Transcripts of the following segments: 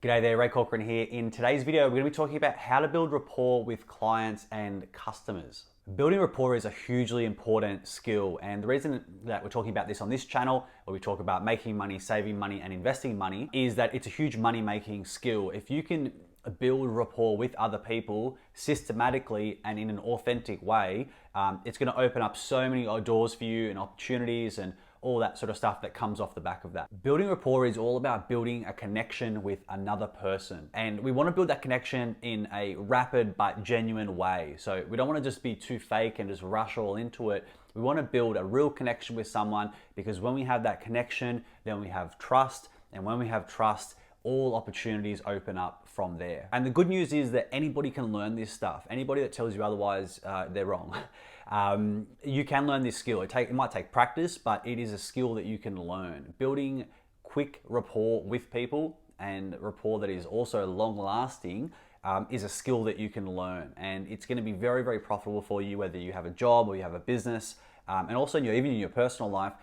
G'day there, Ray Corcoran here. In today's video, we're going to be talking about how to build rapport with clients and customers. Building rapport is a hugely important skill, and the reason that we're talking about this on this channel, where we talk about making money, saving money, and investing money, is that it's a huge money-making skill. If you can build rapport with other people systematically and in an authentic way, it's going to open up so many doors for you and opportunities and all that sort of stuff that comes off the back of that. Building rapport is all about building a connection with another person. And we want to build that connection in a rapid but genuine way. So we don't want to just be too fake and just rush all into it. We want to build a real connection with someone, because when we have that connection, then we have trust. And when we have trust, all opportunities open up from there. And the good news is that anybody can learn this stuff. Anybody that tells you otherwise, they're wrong. You can learn this skill. It might take practice, but it is a skill that you can learn. Building quick rapport with people, and rapport that is also long lasting, is a skill that you can learn. And it's going to be very, very profitable for you, whether you have a job or you have a business, and also even in your personal life.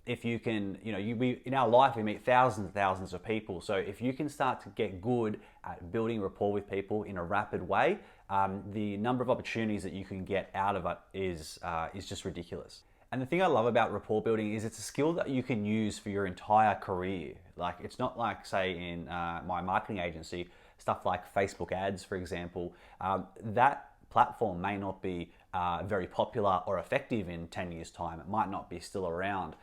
If you can, in our life, we meet thousands and thousands of people. So if you can start to get good at building rapport with people in a rapid way, the number of opportunities that you can get out of it is just ridiculous. And the thing I love about rapport building is it's a skill that you can use for your entire career. Like, it's not like, say, in my marketing agency, stuff like Facebook ads, for example. That platform may not be very popular or effective in 10 years' time. It might not be still around.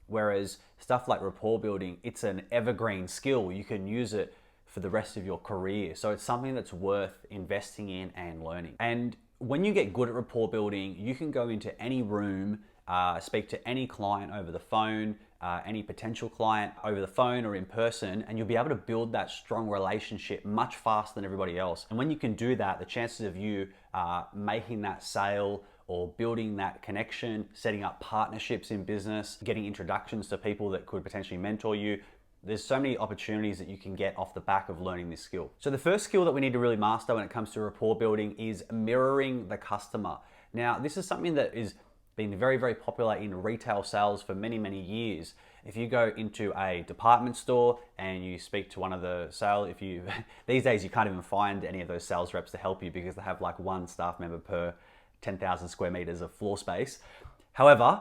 Whereas stuff like rapport building, it's an evergreen skill. You can use it for the rest of your career. So it's something that's worth investing in and learning. And when you get good at rapport building, you can go into any room, speak to any client over the phone, any potential client over the phone or in person, and you'll be able to build that strong relationship much faster than everybody else. And when you can do that, the chances of you making that sale or building that connection, setting up partnerships in business, getting introductions to people that could potentially mentor you. There's so many opportunities that you can get off the back of learning this skill. So the first skill that we need to really master when it comes to rapport building is mirroring the customer. Now, this is something that has been very, very popular in retail sales for many, many years. If you go into a department store and you speak to one of the these days you can't even find any of those sales reps to help you, because they have like one staff member per 10,000 square meters of floor space. However,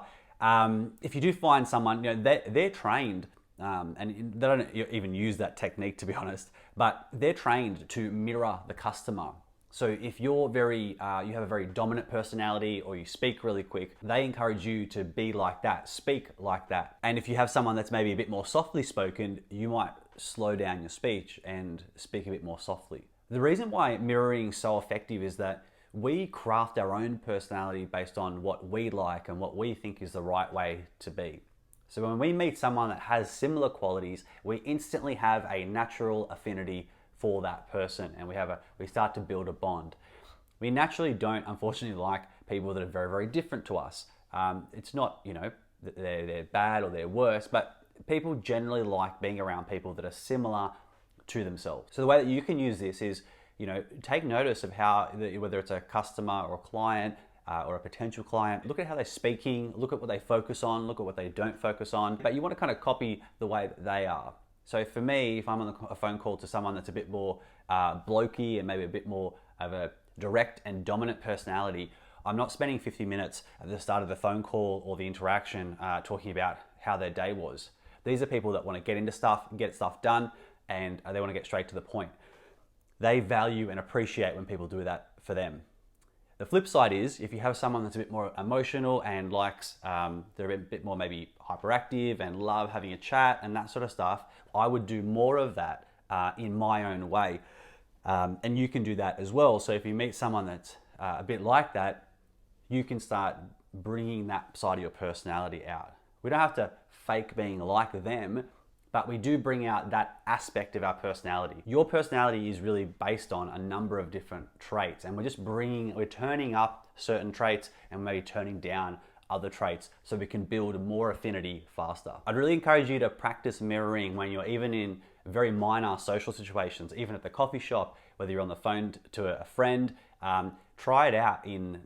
if you do find someone, they're trained, and they don't even use that technique, to be honest, but they're trained to mirror the customer. So if you're you have a very dominant personality, or you speak really quick, they encourage you to be like that, speak like that. And if you have someone that's maybe a bit more softly spoken, you might slow down your speech and speak a bit more softly. The reason why mirroring is so effective is that we craft our own personality based on what we like and what we think is the right way to be. So when we meet someone that has similar qualities, we instantly have a natural affinity for that person, and we start to build a bond. We naturally don't, unfortunately, like people that are very, very different to us. It's not, that they're bad or they're worse, but people generally like being around people that are similar to themselves. So the way that you can use this is, take notice of how, whether it's a customer or a client or a potential client, look at how they're speaking, look at what they focus on, look at what they don't focus on, but you want to kind of copy the way that they are. So for me, if I'm on a phone call to someone that's a bit more blokey and maybe a bit more of a direct and dominant personality, I'm not spending 50 minutes at the start of the phone call or the interaction talking about how their day was. These are people that want to get into stuff, get stuff done, and they want to get straight to the point. They value and appreciate when people do that for them. The flip side is, if you have someone that's a bit more emotional and likes, they're a bit more maybe hyperactive and love having a chat and that sort of stuff, I would do more of that in my own way. And you can do that as well. So if you meet someone that's a bit like that, you can start bringing that side of your personality out. We don't have to fake being like them, but we do bring out that aspect of our personality. Your personality is really based on a number of different traits, and we're turning up certain traits and maybe turning down other traits so we can build more affinity faster. I'd really encourage you to practice mirroring when you're even in very minor social situations, even at the coffee shop, whether you're on the phone to a friend. Try it out in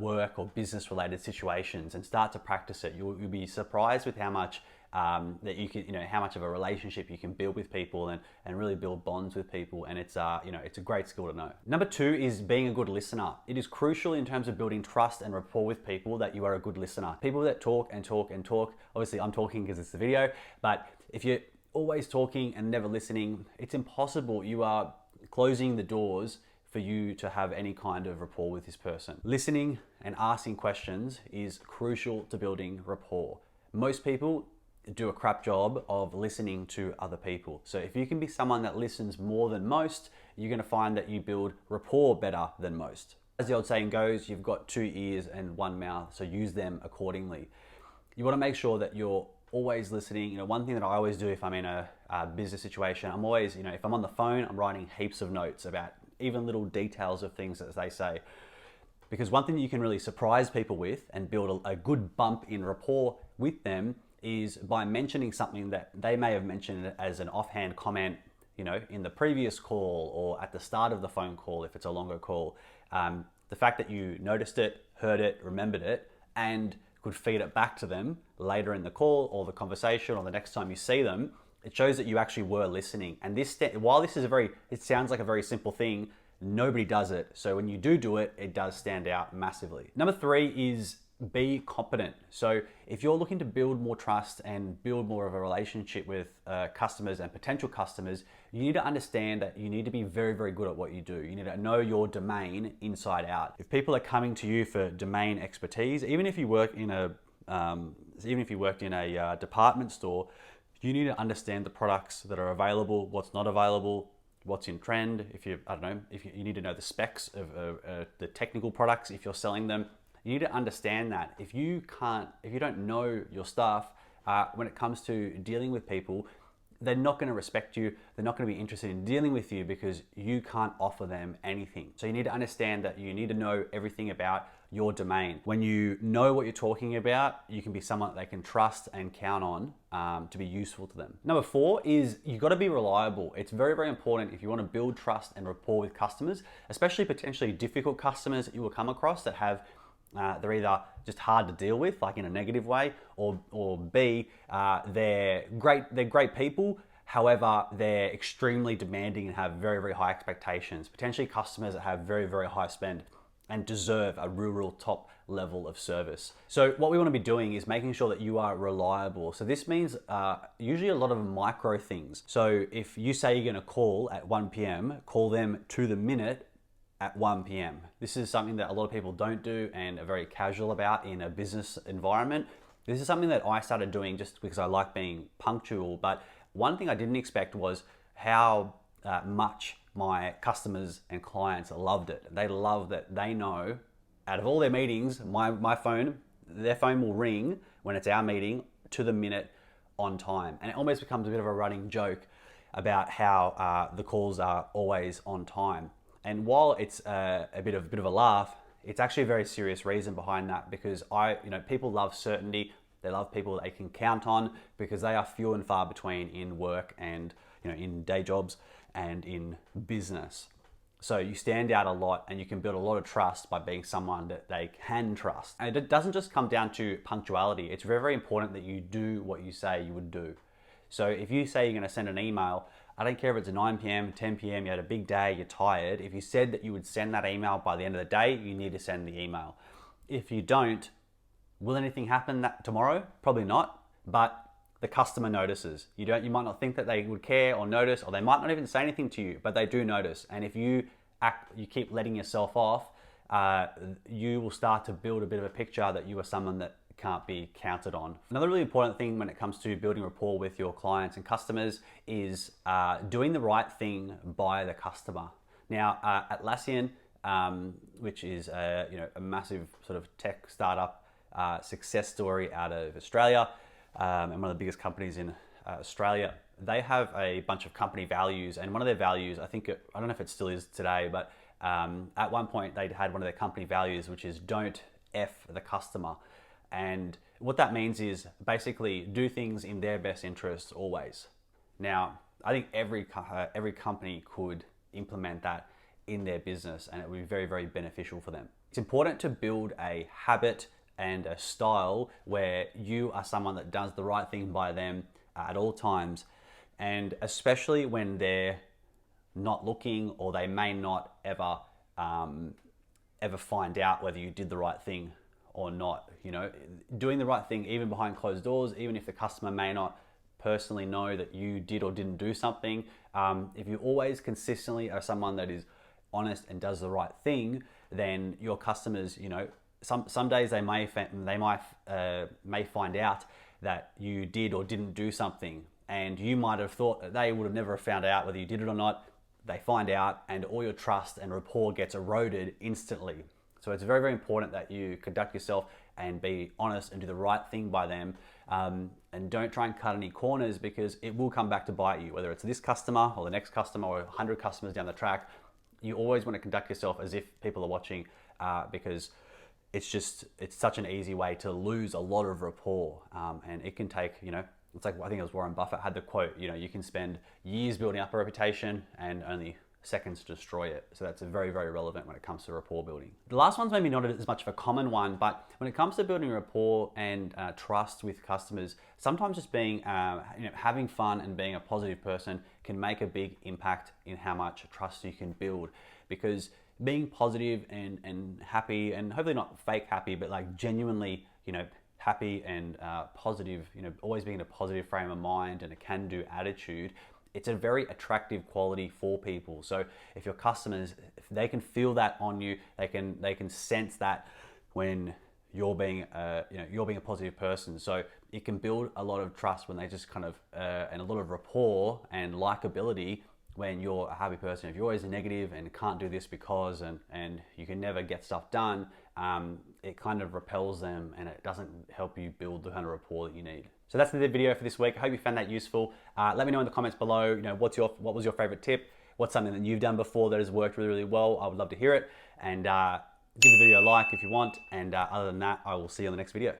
work or business related situations and start to practice it. You'll be surprised with how much that you can, how much of a relationship you can build with people and really build bonds with people. And it's it's a great skill to know. Number 2 is being a good listener. It is crucial in terms of building trust and rapport with people that you are a good listener. People that talk and talk and talk, obviously I'm talking because it's a video, but if you're always talking and never listening, it's impossible. You are closing the doors for you to have any kind of rapport with this person. Listening and asking questions is crucial to building rapport. Most people do a crap job of listening to other people. So if you can be someone that listens more than most, you're gonna find that you build rapport better than most. As the old saying goes, you've got 2 ears and 1 mouth, so use them accordingly. You wanna make sure that you're always listening. One thing that I always do if I'm in a business situation, I'm always, if I'm on the phone, I'm writing heaps of notes about even little details of things that they say. Because one thing that you can really surprise people with and build a good bump in rapport with them is by mentioning something that they may have mentioned as an offhand comment, in the previous call or at the start of the phone call if it's a longer call. The fact that you noticed it, heard it, remembered it, and could feed it back to them later in the call or the conversation or the next time you see them, it shows that you actually were listening. And while this is it sounds like a very simple thing, nobody does it. So when you do it, it does stand out massively. Number 3 is be competent. So if you're looking to build more trust and build more of a relationship with customers and potential customers, you need to understand that you need to be very, very good at what you do. You need to know your domain inside out. If people are coming to you for domain expertise, even if you work in a department store, you need to understand the products that are available, what's not available, what's in trend. If you need to know the specs of the technical products if you're selling them. You need to understand that. If you don't know your stuff, when it comes to dealing with people, they're not going to respect you. They're not going to be interested in dealing with you because you can't offer them anything. So you need to understand that you need to know everything about your domain. When you know what you're talking about, you can be someone that they can trust and count on to be useful to them. Number 4 is you've got to be reliable. It's very, very important if you want to build trust and rapport with customers, especially potentially difficult customers that you will come across that have they're either just hard to deal with, like in a negative way, or B, they're great people. However, they're extremely demanding and have very, very high expectations. Potentially customers that have very, very high spend and deserve a real top level of service. So what we want to be doing is making sure that you are reliable. So this means usually a lot of micro things. So if you say you're going to call at 1 p.m., call them to the minute at 1 p.m. This is something that a lot of people don't do and are very casual about in a business environment. This is something that I started doing just because I like being punctual. But one thing I didn't expect was how much my customers and clients loved it. They love that they know out of all their meetings, their phone will ring when it's our meeting to the minute on time. And it almost becomes a bit of a running joke about how the calls are always on time. And while it's a bit of a laugh, it's actually a very serious reason behind that, because people love certainty. They love people they can count on because they are few and far between in work and in day jobs and in business. So you stand out a lot and you can build a lot of trust by being someone that they can trust. And it doesn't just come down to punctuality. It's very, very important that you do what you say you would do. So if you say you're going to send an email, I don't care if it's 9 p.m., 10 p.m., you had a big day, you're tired. If you said that you would send that email by the end of the day, you need to send the email. If you don't, will anything happen tomorrow? Probably not, but the customer notices. You might not think that they would care or notice, or they might not even say anything to you, but they do notice. And if you keep letting yourself off, you will start to build a bit of a picture that you are someone that can't be counted on. Another really important thing when it comes to building rapport with your clients and customers is doing the right thing by the customer. Now, Atlassian, which is a massive sort of tech startup success story out of Australia, and one of the biggest companies in Australia, they have a bunch of company values, and one of their values, I don't know if it still is today, but at one point they had one of their company values, which is don't F the customer. And what that means is basically do things in their best interests always. Now, I think every company could implement that in their business, and it would be very, very beneficial for them. It's important to build a habit and a style where you are someone that does the right thing by them at all times. And especially when they're not looking, or they may not ever find out whether you did the right thing or not. You know, doing the right thing even behind closed doors, even if the customer may not personally know that you did or didn't do something. If you always consistently are someone that is honest and does the right thing, then your customers, you know, some days they may find out that you did or didn't do something, and you might have thought that they would have never found out whether you did it or not. They find out, and all your trust and rapport gets eroded instantly. So it's very, very important that you conduct yourself and be honest and do the right thing by them. And don't try and cut any corners, because it will come back to bite you, whether it's this customer or the next customer or 100 customers down the track. You always want to conduct yourself as if people are watching, because it's such an easy way to lose a lot of rapport. And it can take, you know, it's like, I think it was Warren Buffett had the quote, you know, you can spend years building up a reputation and only seconds to destroy it. So that's very, very relevant when it comes to rapport building. The last one's maybe not as much of a common one, but when it comes to building rapport and trust with customers, sometimes just being, having fun and being a positive person can make a big impact in how much trust you can build. Because being positive and happy, and hopefully not fake happy, but like genuinely, you know, happy and positive, you know, always being in a positive frame of mind and a can-do attitude, it's a very attractive quality for people. So if your customers, if they can feel that on you, they can sense that when you're being a positive person. So it can build a lot of trust when they just kind of and a lot of rapport and likability when you're a happy person. If you're always negative and can't do this because and you can never get stuff done, it kind of repels them, and it doesn't help you build the kind of rapport that you need. So that's the video for this week. I hope you found that useful. Let me know in the comments below, you know, what was your favorite tip? What's something that you've done before that has worked really, really well? I would love to hear it. And give the video a like if you want. And other than that, I will see you on the next video.